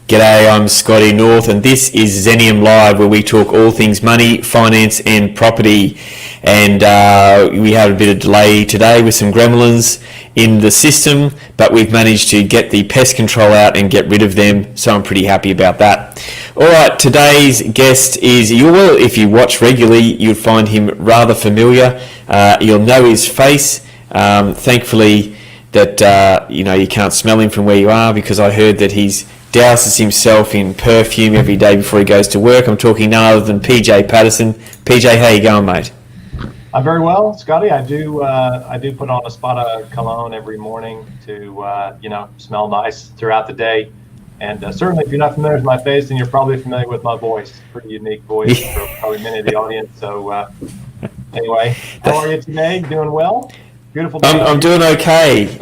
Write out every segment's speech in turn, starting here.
G'day, I'm Scotty North, and this is Xenium.Live, where we talk all things money, finance, and property. And we had a bit of delay today with some gremlins in the system, but we've managed to get the pest control out and get rid of them, so I'm pretty happy about that. All right, today's guest is, if you watch regularly, you'll find him rather familiar. You'll know his face. Thankfully, that you can't smell him from where you are, because I heard that he's douses himself in perfume every day before he goes to work. I'm talking none other than PJ Patterson. PJ, how you going, mate? I'm very well, Scotty. I do put on a spot of cologne every morning to smell nice throughout the day. And certainly, if you're not familiar with my face, then you're probably familiar with my voice. Pretty unique voice for probably many of the audience. So anyway, how are you today? Doing well? Beautiful day. I'm doing okay.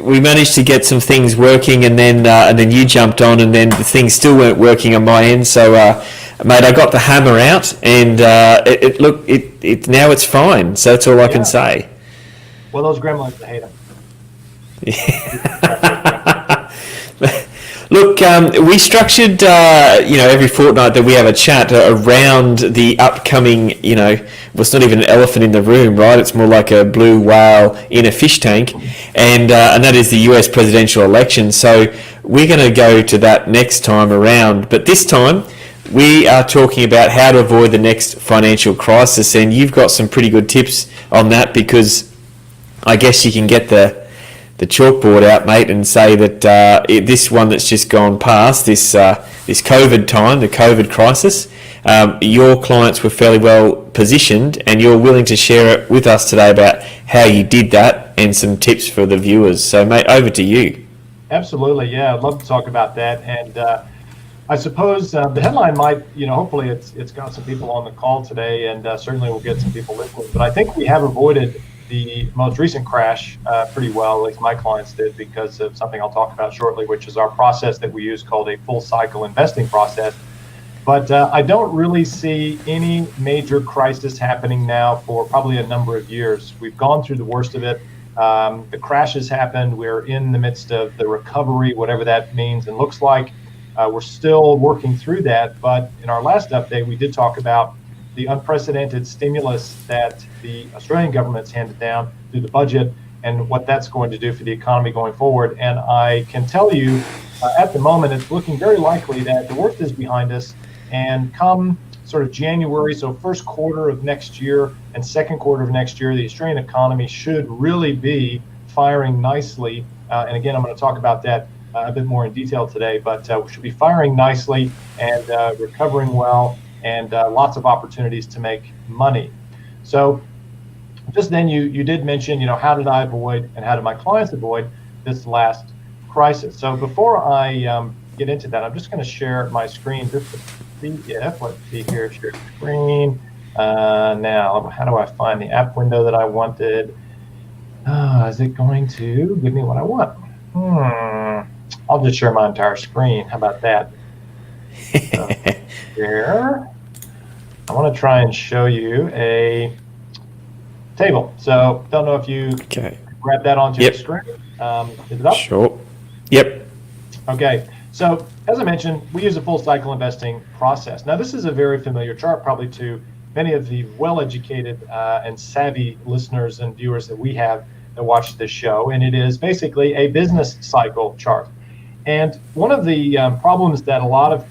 We managed to get some things working, and then you jumped on, and then the things still weren't working on my end. So, mate, I got the hammer out, and now it's fine. So that's all I can say. Well, those gremlins, I hate them. Look, we structured, every fortnight that we have a chat around the upcoming, it's not even an elephant in the room, right? It's more like a blue whale in a fish tank, and that is the US presidential election. So we're going to go to that next time around. But this time, we are talking about how to avoid the next financial crisis, and you've got some pretty good tips on that, because I guess you can get the chalkboard out, mate, and say that this one that's just gone past, this COVID time, the COVID crisis, your clients were fairly well positioned, and you're willing to share it with us today about how you did that and some tips for the viewers. So, mate, over to you. Absolutely, yeah, I'd love to talk about that. And I suppose the headline might, hopefully it's got some people on the call today, and certainly we'll get some people listening. But I think we have avoided the most recent crash pretty well, at least my clients did, because of something I'll talk about shortly, which is our process that we use called a full cycle investing process. But I don't really see any major crisis happening now for probably a number of years. We've gone through the worst of it. The crash has happened. We're in the midst of the recovery, whatever that means and looks like. We're still working through that. But in our last update, we did talk about the unprecedented stimulus that the Australian government's handed down through the budget and what that's going to do for the economy going forward. And I can tell you, at the moment, it's looking very likely that the worst is behind us. And come sort of January, so first quarter of next year and second quarter of next year, the Australian economy should really be firing nicely. And again, I'm going to talk about that a bit more in detail today, but we should be firing nicely and recovering well, and lots of opportunities to make money. So just then you did mention, how did I avoid and how did my clients avoid this last crisis? So before I get into that, I'm just going to share my screen just to see if, let's see here, share screen. Now, how do I find the app window that I wanted? Is it going to give me what I want? I'll just share my entire screen. How about that? So, here. I want to try and show you a table. So don't know if you grab that onto your screen. Is it up? Sure. Yep. Okay. So as I mentioned, we use a full cycle investing process. Now this is a very familiar chart, probably to many of the well-educated and savvy listeners and viewers that we have that watch this show. And it is basically a business cycle chart. And one of the problems that a lot of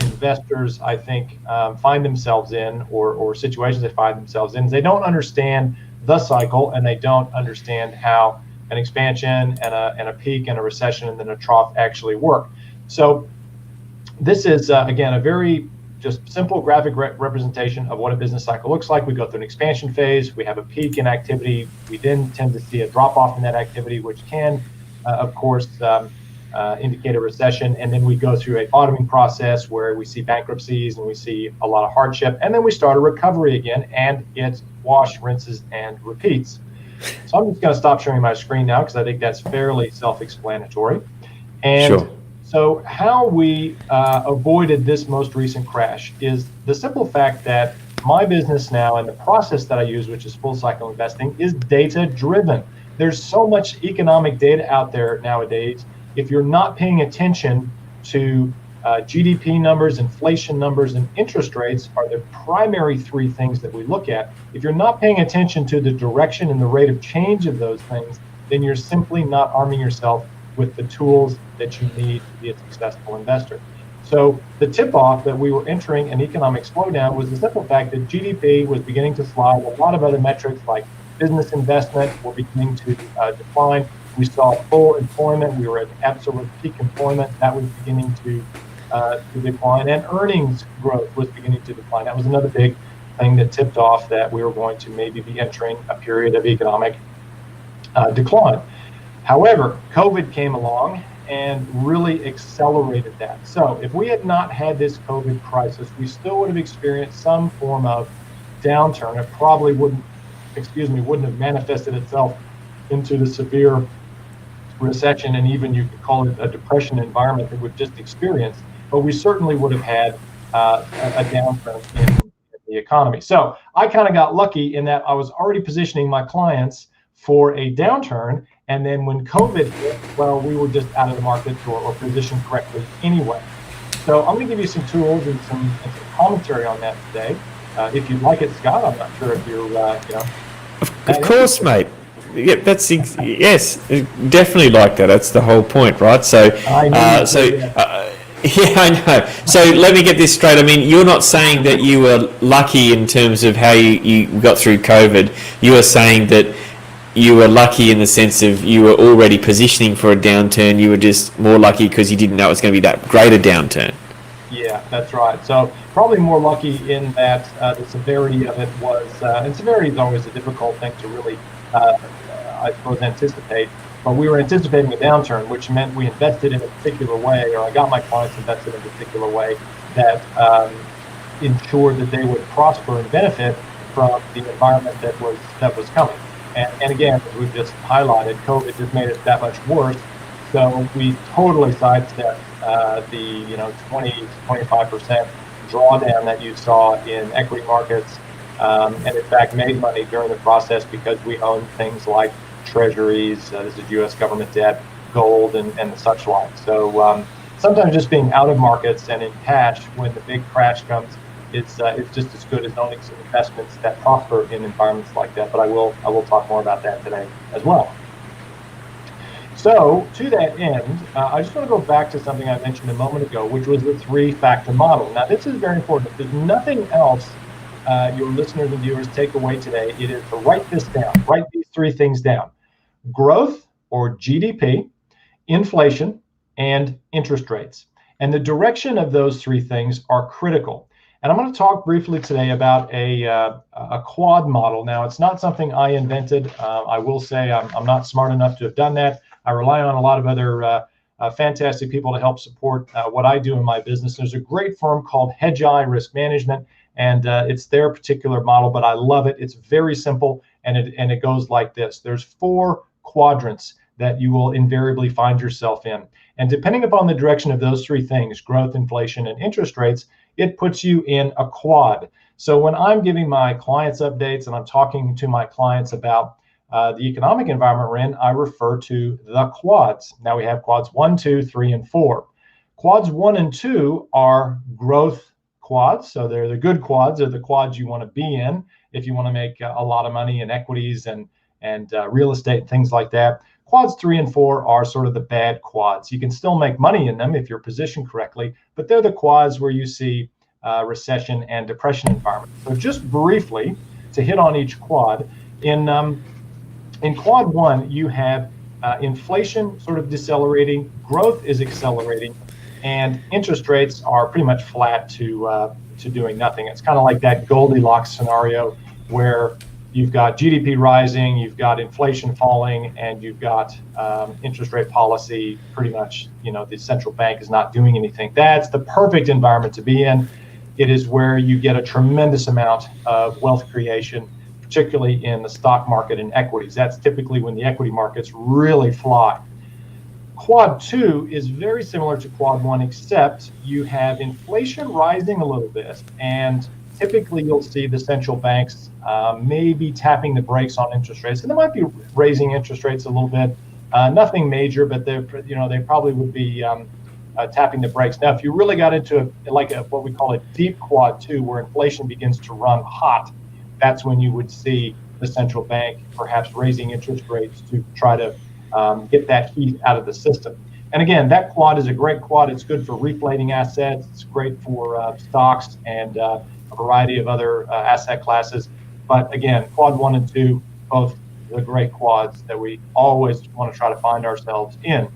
investors, I think, find themselves in, or situations they find themselves in, is they don't understand the cycle, and they don't understand how an expansion and a peak and a recession and then a trough actually work. So this is, again, a very just simple graphic representation of what a business cycle looks like. We go through an expansion phase, we have a peak in activity, we then tend to see a drop off in that activity, which can, of course, indicate a recession, and then we go through a bottoming process where we see bankruptcies and we see a lot of hardship, and then we start a recovery again, and it wash, rinses, and repeats. So I'm just going to stop sharing my screen now because I think that's fairly self-explanatory. And so how we avoided this most recent crash is the simple fact that my business now and the process that I use, which is full cycle investing, is data driven. There's so much economic data out there nowadays. If you're not paying attention to GDP numbers, inflation numbers, and interest rates are the primary three things that we look at. If you're not paying attention to the direction and the rate of change of those things, then you're simply not arming yourself with the tools that you need to be a successful investor. So the tip-off that we were entering an economic slowdown was the simple fact that GDP was beginning to slide. A lot of other metrics like business investment were beginning to decline. We saw full employment. We were at absolute peak employment. That was beginning to decline, and earnings growth was beginning to decline. That was another big thing that tipped off that we were going to maybe be entering a period of economic decline. However, COVID came along and really accelerated that. So if we had not had this COVID crisis, we still would have experienced some form of downturn. It probably wouldn't have manifested itself into the severe recession, and even you could call it a depression environment that we've just experienced, but we certainly would have had a downturn in the economy. So I kind of got lucky in that I was already positioning my clients for a downturn, and then when COVID hit, well, we were just out of the market or positioned correctly anyway. So I'm going to give you some tools and some commentary on that today. If you'd like it, Scott, I'm not sure if you're, Of course, mate. Yeah, yes, definitely like that. That's the whole point, right? So, yeah, I know. So let me get this straight. I mean, you're not saying that you were lucky in terms of how you got through COVID. You are saying that you were lucky in the sense of you were already positioning for a downturn. You were just more lucky because you didn't know it was going to be that great a downturn. Yeah, that's right. So probably more lucky in that the severity of it was, and severity is always a difficult thing to really, I suppose, anticipate. But we were anticipating a downturn, which meant we invested in a particular way, or I got my clients invested in a particular way that ensured that they would prosper and benefit from the environment that was coming. And again, as we've just highlighted, COVID just made it that much worse. So we totally sidestepped the 20-25% drawdown that you saw in equity markets, and in fact made money during the process because we owned things like treasuries, this is U.S. government debt, gold, and the such like. So sometimes just being out of markets and in cash when the big crash comes, it's just as good as owning some investments that prosper in environments like that. But I will talk more about that today as well. So to that end, I just want to go back to something I mentioned a moment ago, which was the three-factor model. Now, this is very important. If there's nothing else your listeners and viewers take away today, it is to write this down. Write these three things down: growth, or GDP, inflation, and interest rates. And the direction of those three things are critical. And I'm going to talk briefly today about a quad model. Now, it's not something I invented. I will say I'm not smart enough to have done that. I rely on a lot of other fantastic people to help support what I do in my business. There's a great firm called Hedgeye Risk Management, and it's their particular model, but I love it. It's very simple, and it goes like this. There's 4 quadrants that you will invariably find yourself in. And depending upon the direction of those 3 things, growth, inflation, and interest rates, it puts you in a quad. So when I'm giving my clients updates and I'm talking to my clients about the economic environment we're in, I refer to the quads. Now we have quads 1, 2, 3, and 4. Quads 1 and 2 are growth quads. So they're the good quads. They're the quads you want to be in if you want to make a lot of money in equities and real estate and things like that. Quads 3 and 4 are sort of the bad quads. You can still make money in them if you're positioned correctly, but they're the quads where you see recession and depression environment. So just briefly to hit on each quad, in quad 1, you have inflation sort of decelerating, growth is accelerating, and interest rates are pretty much flat to doing nothing. It's kind of like that Goldilocks scenario where you've got GDP rising, you've got inflation falling, and you've got interest rate policy pretty much, the central bank is not doing anything. That's the perfect environment to be in. It is where you get a tremendous amount of wealth creation, particularly in the stock market and equities. That's typically when the equity markets really fly. Quad 2 is very similar to quad 1, except you have inflation rising a little bit, and typically you'll see the central banks maybe tapping the brakes on interest rates, and they might be raising interest rates a little bit. Nothing major, but they probably would be tapping the brakes. Now, if you really got into what we call a deep quad 2, where inflation begins to run hot, that's when you would see the central bank perhaps raising interest rates to try to get that heat out of the system. And again, that quad is a great quad. It's good for reflating assets. It's great for stocks and a variety of other asset classes. But again, quad 1 and 2, both the great quads that we always want to try to find ourselves in.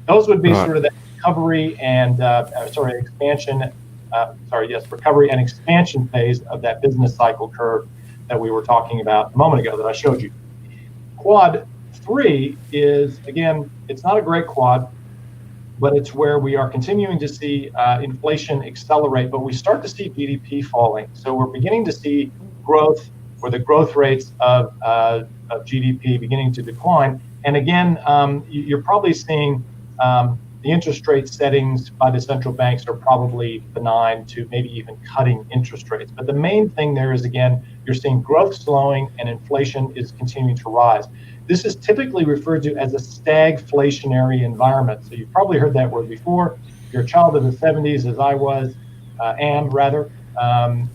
Those would be sort of the recovery and recovery and expansion phase of that business cycle curve that we were talking about a moment ago that I showed you. Quad 3 is, again, it's not a great quad, but it's where we are continuing to see inflation accelerate, but we start to see GDP falling. So we're beginning to see growth, or the growth rates of GDP beginning to decline. And again, you're probably seeing the interest rate settings by the central banks are probably benign to maybe even cutting interest rates. But the main thing there is, again, you're seeing growth slowing and inflation is continuing to rise. This is typically referred to as a stagflationary environment. So you've probably heard that word before. If you're a child of the 70s, as I was,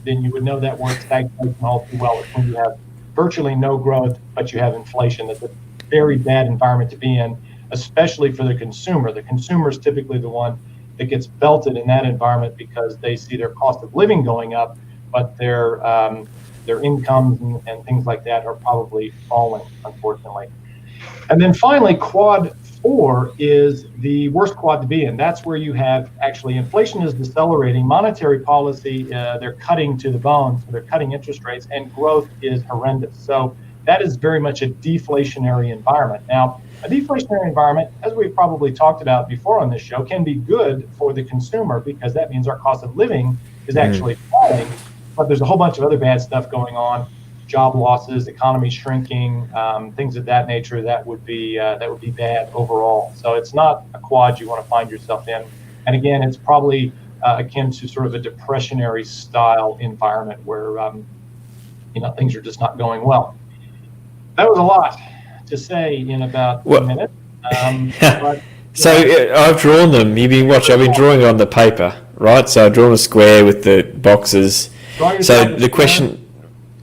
then you would know that word stagflation all too well. It's when you have virtually no growth, but you have inflation. It's a very bad environment to be in, especially for the consumer. The consumer is typically the one that gets belted in that environment because they see their cost of living going up, but their incomes and things like that are probably falling, unfortunately. And then finally, quad 4 is the worst quad to be in. That's where you have actually inflation is decelerating, monetary policy, they're cutting to the bone, so they're cutting interest rates, and growth is horrendous. So that is very much a deflationary environment. Now, a deflationary environment, as we've probably talked about before on this show, can be good for the consumer because that means our cost of living is actually falling. But there's a whole bunch of other bad stuff going on, job losses, economy shrinking, things of that nature that would be bad overall. So it's not a quad you want to find yourself in. And again, it's probably akin to sort of a depressionary style environment where things are just not going well. That was a lot to say in about 10 minutes. So I've drawn them. You've been watching. I've been drawing on the paper, right? So I've drawn a square with the boxes. So the question.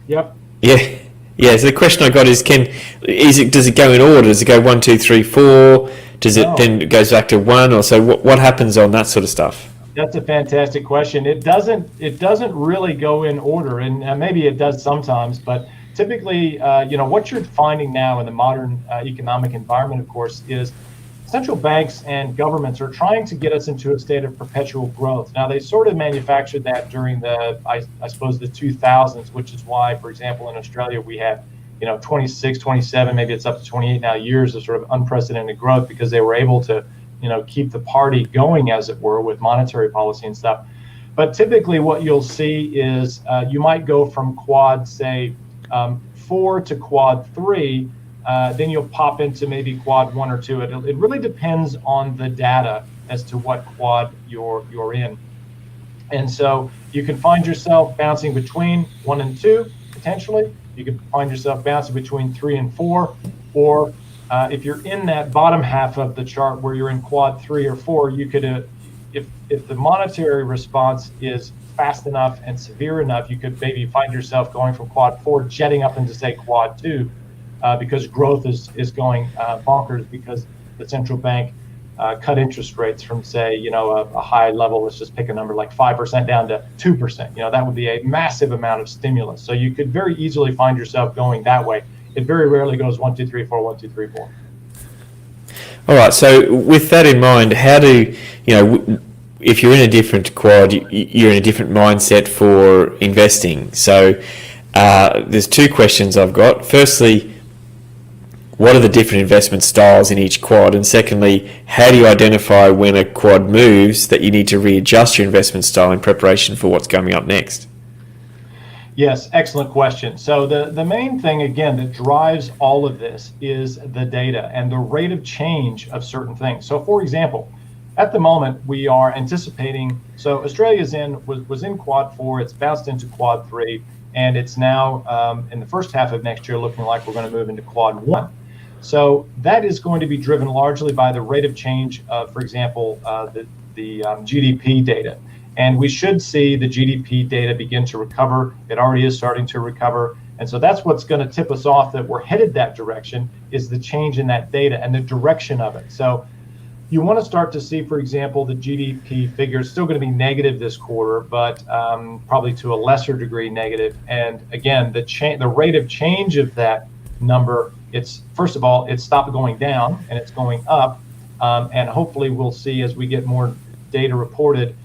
Yep. Yeah. So the question I got is, does it go in order? Does it go 1, 2, 3, 4? Does it then it goes back to 1 or so? What happens on that sort of stuff? That's a fantastic question. It doesn't really go in order, and maybe it does sometimes, but typically, what you're finding now in the modern economic environment, of course, is central banks and governments are trying to get us into a state of perpetual growth. Now, they sort of manufactured that during I suppose, the 2000s, which is why, for example, in Australia, we had, 26, 27, maybe it's up to 28 now years of sort of unprecedented growth because they were able to, keep the party going, as it were, with monetary policy and stuff. But typically what you'll see is you might go from quad, say, 4 to quad 3, then you'll pop into maybe quad 1 or 2. It really depends on the data as to what quad you're in. And so you can find yourself bouncing between 1 and 2, potentially. You can find yourself bouncing between 3 and 4, or if you're in that bottom half of the chart where you're in quad 3 or 4, you could, if the monetary response is fast enough and severe enough, you could maybe find yourself going from quad 4, jetting up into, say, quad 2, because growth is going bonkers because the central bank cut interest rates from, say, a high level, let's just pick a number like 5% down to 2%. That would be a massive amount of stimulus. So you could very easily find yourself going that way. It very rarely goes 1, 2, 3, 4, 1, 2, 3, 4. All right. So with that in mind, how do if you're in a different quad, you're in a different mindset for investing. So there's 2 questions I've got. Firstly, what are the different investment styles in each quad? And secondly, how do you identify when a quad moves that you need to readjust your investment style in preparation for what's coming up next? Yes, excellent question. So the main thing, again, that drives all of this is the data and the rate of change of certain things. So, for example, at the moment, we are anticipating, so Australia's was in quad 4, it's bounced into quad 3, and it's now in the first half of next year looking like we're going to move into quad 1. So that is going to be driven largely by the rate of change of, for example, the the GDP data. And we should see the GDP data begin to recover. It already is starting to recover. And so that's what's going to tip us off that we're headed that direction, is the change in that data and the direction of it. So you want to start to see, for example, the GDP figure is still going to be negative this quarter, but probably to a lesser degree negative. And again, the rate of change of that number, it's first of all, it's stopped going down and it's going up. And hopefully we'll see, as we get more data reported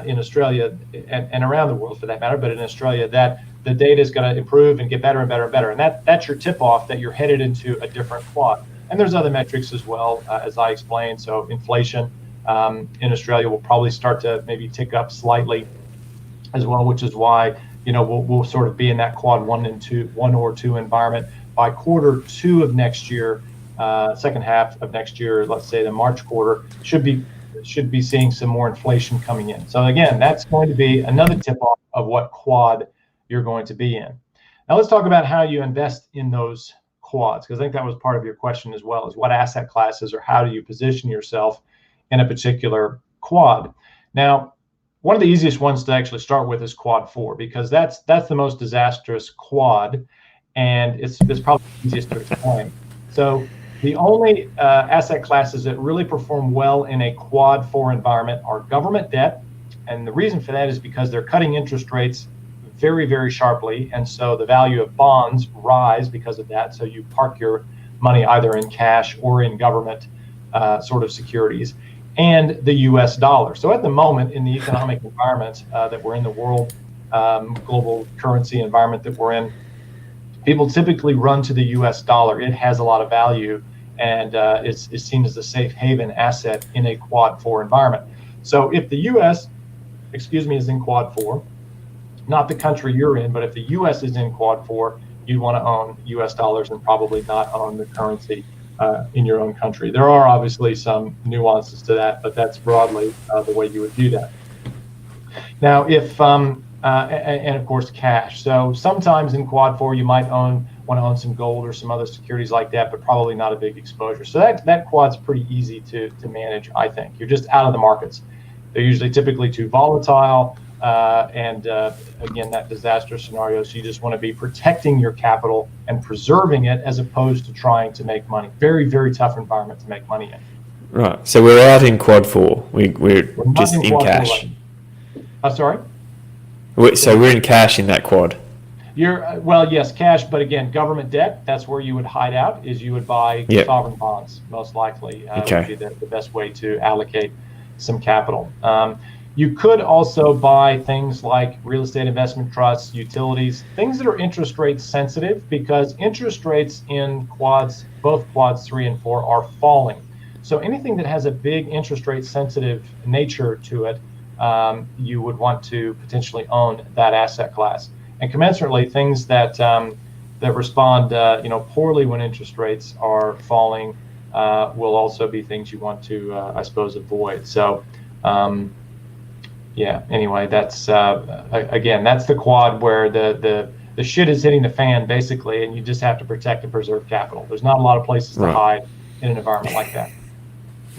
in Australia and around the world for that matter, but in Australia, that the data is going to improve and get better and better and better. And that's your tip off that you're headed into a different quad. And there's other metrics as well, as I explained. So inflation in Australia will probably start to maybe tick up slightly as well, which is why, we'll sort of be in that quad one or two environment by quarter two of next year. Second half of next year, let's say the March quarter, should be seeing some more inflation coming in. So again, that's going to be another tip off of what quad you're going to be in. Now let's talk about how you invest in those quads, because I think that was part of your question as well, is what asset classes or how do you position yourself in a particular quad. Now, one of the easiest ones to actually start with is quad 4, because that's the most disastrous quad, and it's probably the easiest to explain. So the only asset classes that really perform well in a quad 4 environment are government debt, and the reason for that is because they're cutting interest rates very, very sharply, and so the value of bonds rise because of that. So you park your money either in cash or in government sort of securities, and the U.S. dollar. So at the moment, in the economic environment that we're in, the world global currency environment that we're in, people typically run to the U.S. dollar. It has a lot of value, and it's seen as a safe haven asset in a quad 4 environment. So if the U.S., is in quad 4, not the country you're in, but if the U.S. is in quad 4, you'd want to own U.S. dollars and probably not own the currency in your own country. There are obviously some nuances to that, but that's broadly the way you would view that. Now, if and of course cash. So sometimes in quad 4 you might want to own some gold or some other securities like that, but probably not a big exposure. So that quad's pretty easy to manage, I think. You're just out of the markets. They're usually typically too volatile. And again, that disaster scenario. So you just want to be protecting your capital and preserving it as opposed to trying to make money. Very, very tough environment to make money in. Right. So we're out in quad 4. We're just in cash. Sorry? So we're in cash in that quad. Well, yes, cash, but again, government debt, that's where you would hide out, is you would buy sovereign bonds, most likely. Would be the best way to allocate some capital. You could also buy things like real estate investment trusts, utilities, things that are interest rate sensitive, because interest rates in quads, both quads 3 and 4, are falling. So anything that has a big interest rate sensitive nature to it, you would want to potentially own that asset class. And commensurately, things that respond poorly when interest rates are falling will also be things you want to, I suppose, avoid. So anyway, that's again, that's the quad where the shit is hitting the fan, basically, and you just have to protect and preserve capital. There's not a lot of places to hide in an environment like that.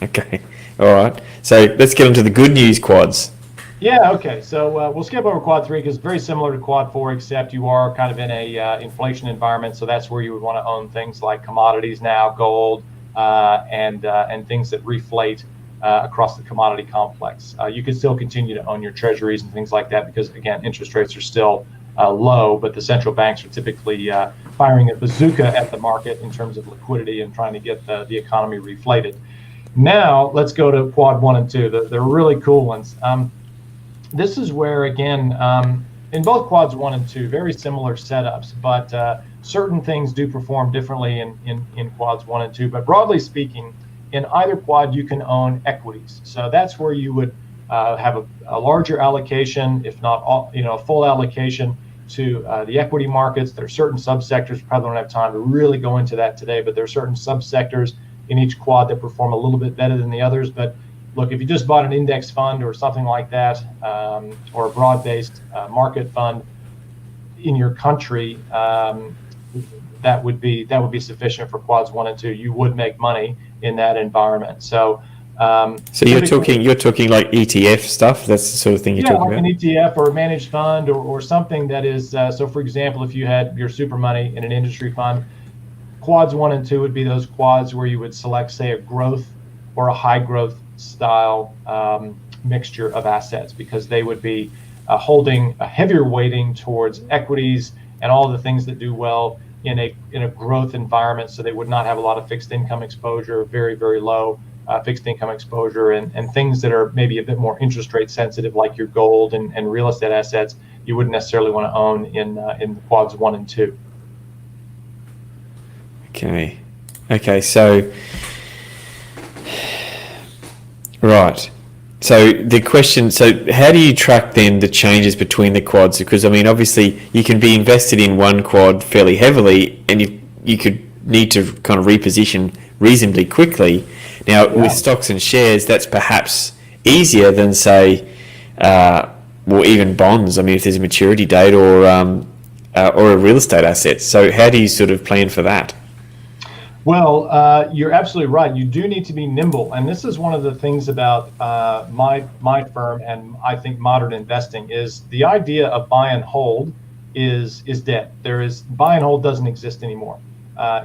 Okay, all right. So let's get into the good news quads. Yeah, okay. So we'll skip over quad 3 because it's very similar to quad 4, except you are kind of in a inflation environment. So that's where you would want to own things like commodities now, gold, and things that reflate across the commodity complex. You can still continue to own your treasuries and things like that because, again, interest rates are still low, but the central banks are typically firing a bazooka at the market in terms of liquidity and trying to get the economy reflated. Now, let's go to quad 1 and 2. They're really cool ones. This is where, again, in both quads 1 and 2, very similar setups, but certain things do perform differently in quads 1 and 2. But broadly speaking, in either quad, you can own equities. So that's where you would have a larger allocation, if not all, a full allocation to the equity markets. There are certain subsectors, probably don't have time to really go into that today, but there are certain subsectors in each quad that perform a little bit better than the others. But look, if you just bought an index fund or something like that, or a broad-based market fund in your country, that would be sufficient for quads 1 and 2. You would make money in that environment. So So you're talking like ETF stuff. That's the sort of thing you're talking like about. an ETF or a managed fund or something that is. So, for example, if you had your super money in an industry fund, quads 1 and 2 would be those quads where you would select, say, a growth or a high growth style mixture of assets, because they would be holding a heavier weighting towards equities and all the things that do well in a growth environment. So they would not have a lot of fixed income exposure, very, very low fixed income exposure, and things that are maybe a bit more interest rate sensitive, like your gold and real estate assets, you wouldn't necessarily want to own in quads 1 and 2. Okay, so right. So the question, so how do you track then the changes between the quads? Because I mean, obviously you can be invested in one quad fairly heavily, and you could need to kind of reposition reasonably quickly. Now, with stocks and shares, that's perhaps easier than, say, even bonds. I mean, if there's a maturity date or a real estate asset. So how do you sort of plan for that? Well, you're absolutely right. You do need to be nimble, and this is one of the things about my firm, and I think modern investing, is the idea of buy and hold is dead. Buy and hold doesn't exist anymore.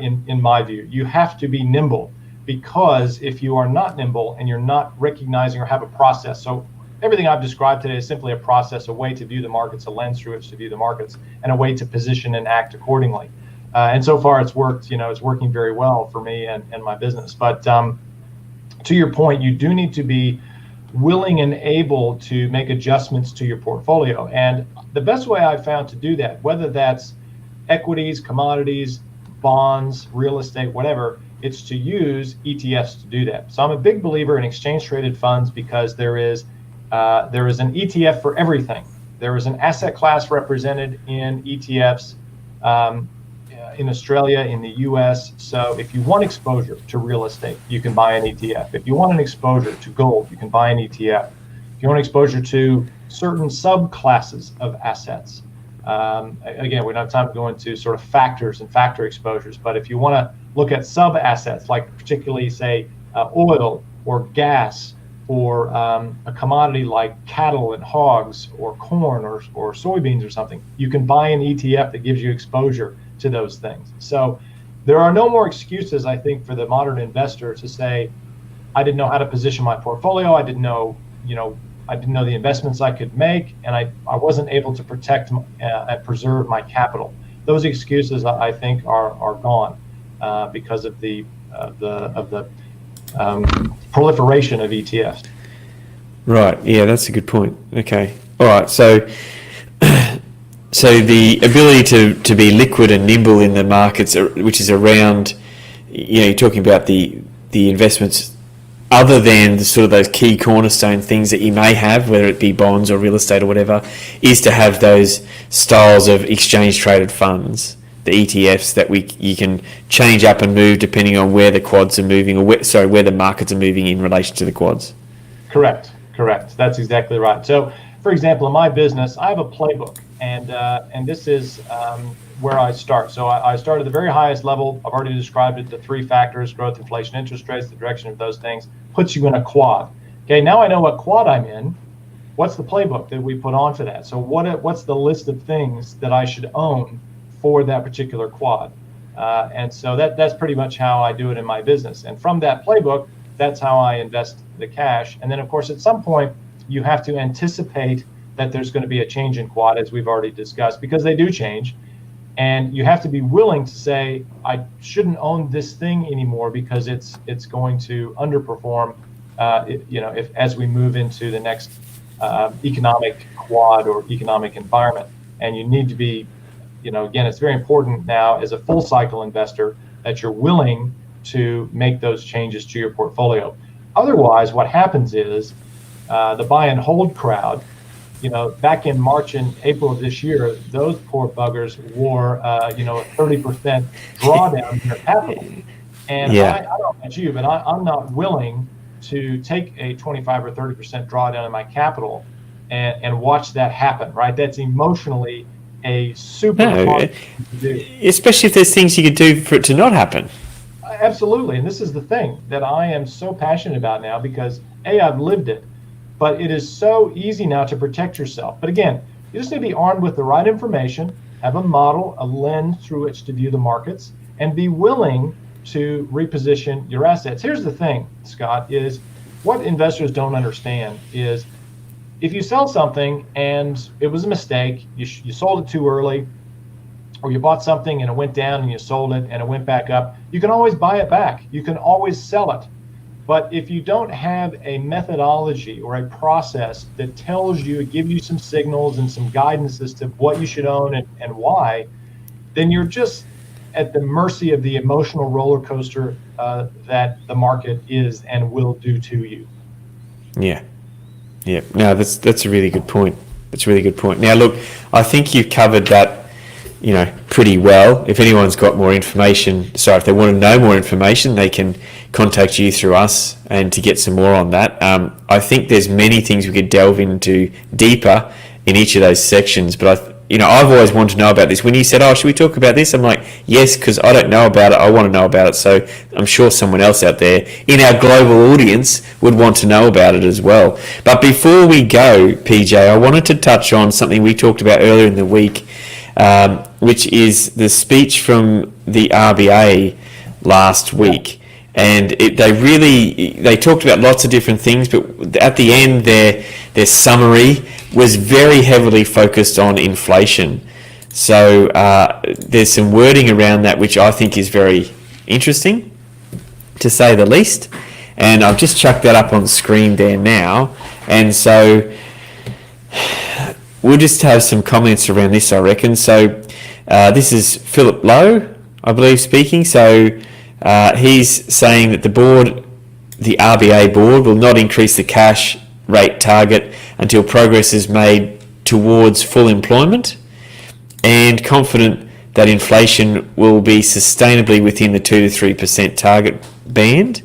In my view, you have to be nimble, because if you are not nimble and you're not recognizing or have a process, so everything I've described today is simply a process, a way to view the markets, a lens through which to view the markets, and a way to position and act accordingly. And so far it's worked, it's working very well for me and my business. But to your point, you do need to be willing and able to make adjustments to your portfolio. And the best way I've found to do that, whether that's equities, commodities, bonds, real estate, whatever, it's to use ETFs to do that. So I'm a big believer in exchange traded funds, because there is an ETF for everything. There is an asset class represented in ETFs in Australia, in the US. So if you want exposure to real estate, you can buy an ETF. If you want an exposure to gold, you can buy an ETF. If you want exposure to certain subclasses of assets, again, we don't have time to go into sort of factors and factor exposures, but if you want to look at sub assets, like particularly, say, oil or gas, or a commodity like cattle and hogs or corn or soybeans or something, you can buy an ETF that gives you exposure to those things. So there are no more excuses, I think, for the modern investor to say, I didn't know how to position my portfolio, I didn't know the investments I could make, and I wasn't able to protect and preserve my capital. Those excuses, I think, are gone because of the proliferation of ETFs. Right. Yeah, that's a good point. Okay. All right. So the ability to be liquid and nimble in the markets, which is around, you're talking about the investments other than the sort of those key cornerstone things that you may have, whether it be bonds or real estate or whatever, is to have those styles of exchange traded funds, the ETFs that you can change up and move depending on where the quads are moving, or where the markets are moving in relation to the quads. Correct. That's exactly right. So, for example, in my business, I have a playbook, and this is where I start. So I start at the very highest level. I've already described it, the three factors: growth, inflation, interest rates. The direction of those things puts you in a quad. Okay, now I know what quad I'm in. What's the playbook that we put on for that? So what's the list of things that I should own for that particular quad? And so that's pretty much how I do it in my business. And from that playbook, that's how I invest the cash. And then, of course, at some point, you have to anticipate that there's going to be a change in quad, as we've already discussed, because they do change. And you have to be willing to say, I shouldn't own this thing anymore because it's going to underperform, as we move into the next economic quad or economic environment. And you need to be, again, it's very important now as a full cycle investor that you're willing to make those changes to your portfolio. Otherwise, what happens is the buy and hold crowd, back in March and April of this year, those poor buggers wore, a 30% drawdown in their capital. And I don't know about you, but I'm not willing to take a 25 or 30% drawdown in my capital and watch that happen, right? That's emotionally a super hard thing to do. Especially if there's things you could do for it to not happen. Absolutely. And this is the thing that I am so passionate about now because I've lived it, but it is so easy now to protect yourself. But again, you just need to be armed with the right information, have a model, a lens through which to view the markets, and be willing to reposition your assets. Here's the thing, Scott, is what investors don't understand is if you sell something and it was a mistake, you sold it too early, or you bought something and it went down and you sold it and it went back up, you can always buy it back. You can always sell it. But if you don't have a methodology or a process that tells you, gives you some signals and some guidance as to what you should own and why, then you're just at the mercy of the emotional roller coaster that the market is and will do to you. Yeah. Yeah. No, that's a really good point. That's a really good point. Now, look, I think you've covered that, pretty well. If anyone's got more information, if they want to know more information, they can contact you through us and to get some more on that. I think there's many things we could delve into deeper in each of those sections, but I've always wanted to know about this. When you said, should we talk about this? I'm like, yes, because I don't know about it. I want to know about it. So I'm sure someone else out there in our global audience would want to know about it as well. But before we go, PJ, I wanted to touch on something we talked about earlier in the week, which is the speech from the RBA last week. And they talked about lots of different things, but at the end, their summary was very heavily focused on inflation. So there's some wording around that which I think is very interesting, to say the least. And I've just chucked that up on screen there now. And so we'll just have some comments around this, I reckon. So this is Philip Lowe, I believe, speaking. So he's saying that the RBA board will not increase the cash rate target until progress is made towards full employment, and confident that inflation will be sustainably within the 2 to 3% target band.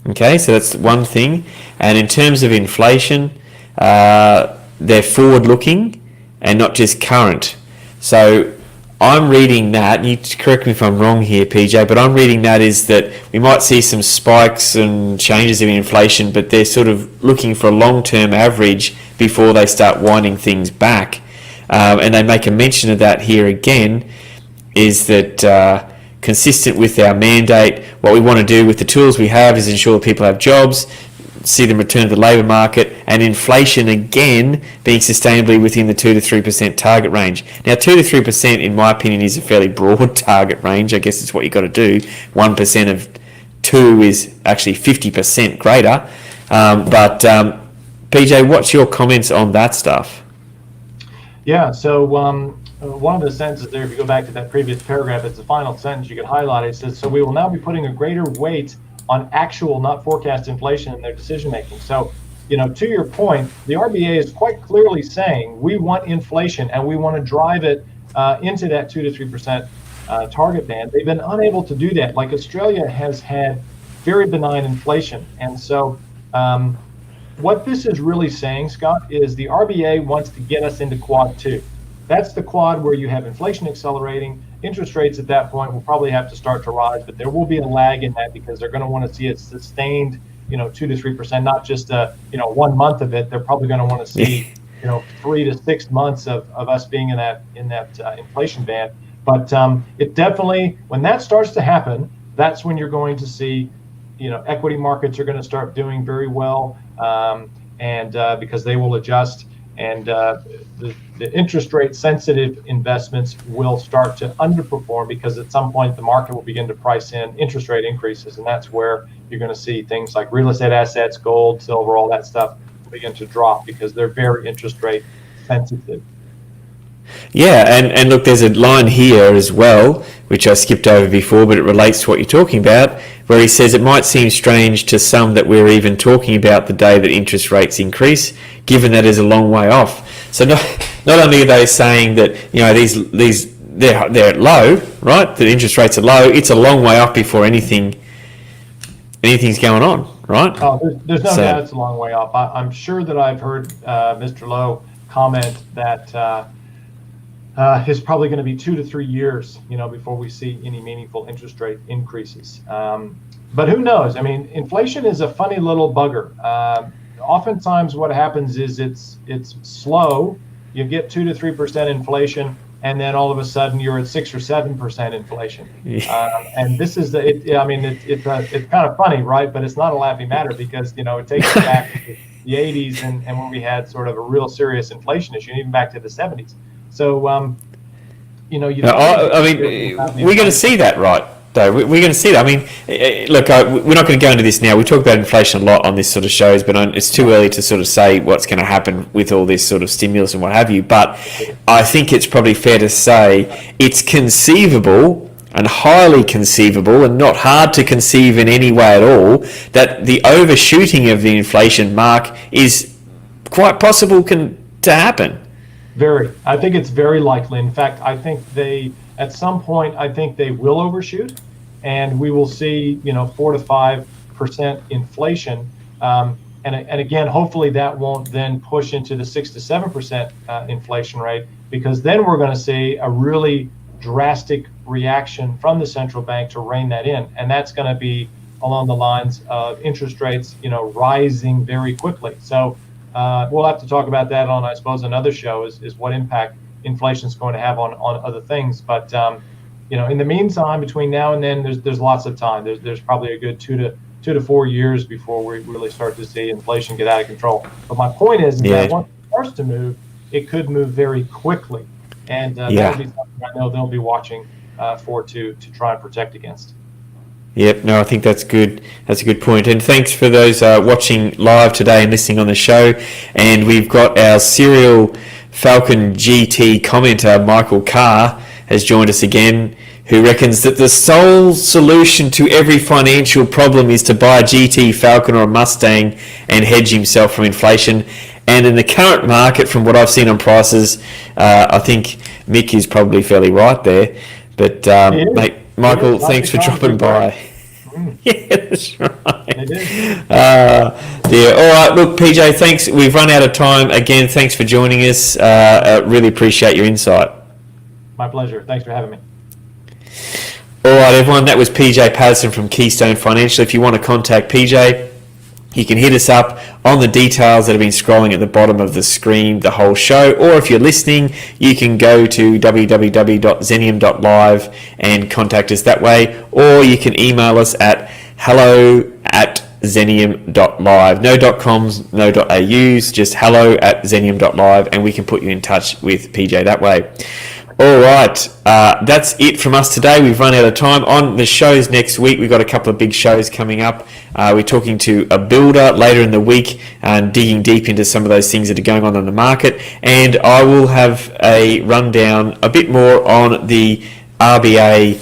Okay, so that's one thing. And in terms of inflation, they're forward-looking and not just current. So I'm reading that, and you correct me if I'm wrong here, PJ, but I'm reading that is that we might see some spikes and changes in inflation, but they're sort of looking for a long-term average before they start winding things back. And they make a mention of that here again, is that consistent with our mandate, what we want to do with the tools we have is ensure people have jobs, see them return to the labour market, and inflation again being sustainably within the 2 to 3% target range. Now, 2 to 3%, in my opinion, is a fairly broad target range. I guess it's what you've got to do. 1% of 2 is actually 50% greater. But PJ, what's your comments on that stuff? Yeah, so one of the sentences there, if you go back to that previous paragraph, it's the final sentence you could highlight. It says, so we will now be putting a greater weight on actual, not forecast inflation in their decision making. So, to your point, the RBA is quite clearly saying we want inflation and we want to drive it into that 2 to 3% target band. They've been unable to do that. Like Australia has had very benign inflation. And so what this is really saying, Scott, is the RBA wants to get us into quad 2. That's the quad where you have inflation accelerating. Interest rates at that point will probably have to start to rise, but there will be a lag in that because they're going to want to see it sustained, 2 to 3%, not just 1 month of it. They're probably going to want to see, 3 to 6 months of us being in that inflation band. But it definitely, when that starts to happen, that's when you're going to see, equity markets are going to start doing very well, and because they will adjust. And the interest rate sensitive investments will start to underperform because at some point the market will begin to price in interest rate increases, and that's where you're going to see things like real estate assets, gold, silver, all that stuff begin to drop because they're very interest rate sensitive. Yeah, and look, there's a line here as well, which I skipped over before, but it relates to what you're talking about, where he says it might seem strange to some that we're even talking about the day that interest rates increase, given that is a long way off. So not only are they saying that they're low, right? That interest rates are low. It's a long way off before anything's going on, right? Oh, there's no doubt it's a long way off. I'm sure that I've heard Mr. Lowe comment that is probably going to be 2 to 3 years, before we see any meaningful interest rate increases. But who knows? I mean, inflation is a funny little bugger. Oftentimes, what happens is it's slow. You get 2 to 3% inflation, and then all of a sudden you're at 6 or 7% inflation. And this is it's kind of funny, right? But it's not a laughing matter because it takes us back to the 80s and when we had sort of a real serious inflation issue, and even back to the 70s. So, we're going to see that, right? Though we're going to see that. I mean, look, we're not going to go into this now. We talk about inflation a lot on this sort of shows, but it's too early to sort of say what's going to happen with all this sort of stimulus and what have you. But I think it's probably fair to say it's conceivable and highly conceivable and not hard to conceive in any way at all that the overshooting of the inflation mark is quite possible to happen. Very. I think it's very likely. In fact, I think at some point, I think they will overshoot, and we will see, 4 to 5% inflation. And again, hopefully that won't then push into the 6 to 7% inflation rate, because then we're going to see a really drastic reaction from the central bank to rein that in, and that's going to be along the lines of interest rates, rising very quickly. So we'll have to talk about that on, I suppose, another show is what impact inflation is going to have on other things. But in the meantime, between now and then, there's lots of time. There's probably a good 2 to 4 years before we really start to see inflation get out of control. But my point is that once it starts to move, it could move very quickly, and that'll be something I know they'll be watching for to try and protect against. Yep, no, I think that's good. That's a good point. And thanks for those watching live today and listening on the show. And we've got our serial Falcon GT commenter, Michael Carr, has joined us again, who reckons that the sole solution to every financial problem is to buy a GT Falcon or a Mustang and hedge himself from inflation. And in the current market, from what I've seen on prices, I think Mick is probably fairly right there. But, mate, Michael, thanks for dropping by. Yeah, that's right. All right, look, PJ, thanks. We've run out of time. Again, thanks for joining us. Really appreciate your insight. My pleasure. Thanks for having me. All right, everyone, that was PJ Patterson from Keystone Financial. If you want to contact PJ, you can hit us up on the details that have been scrolling at the bottom of the screen the whole show, or if you're listening, you can go to www.Xenium.Live and contact us that way, or you can email us at hello@Xenium.Live. No .coms, no .aus, just hello@Xenium.Live, and we can put you in touch with PJ that way. All right, that's it from us today. We've run out of time. On the shows next week, we've got a couple of big shows coming up. We're talking to a builder later in the week and digging deep into some of those things that are going on in the market. And I will have a rundown a bit more on the RBA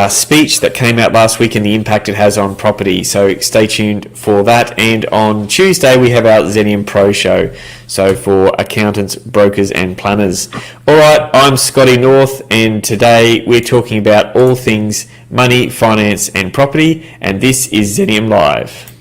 speech that came out last week and the impact it has on property. So stay tuned for that. And on Tuesday, we have our Xenium Pro show. So for accountants, brokers, and planners. All right, I'm Scotty North, and today we're talking about all things money, finance, and property. And this is Xenium Live.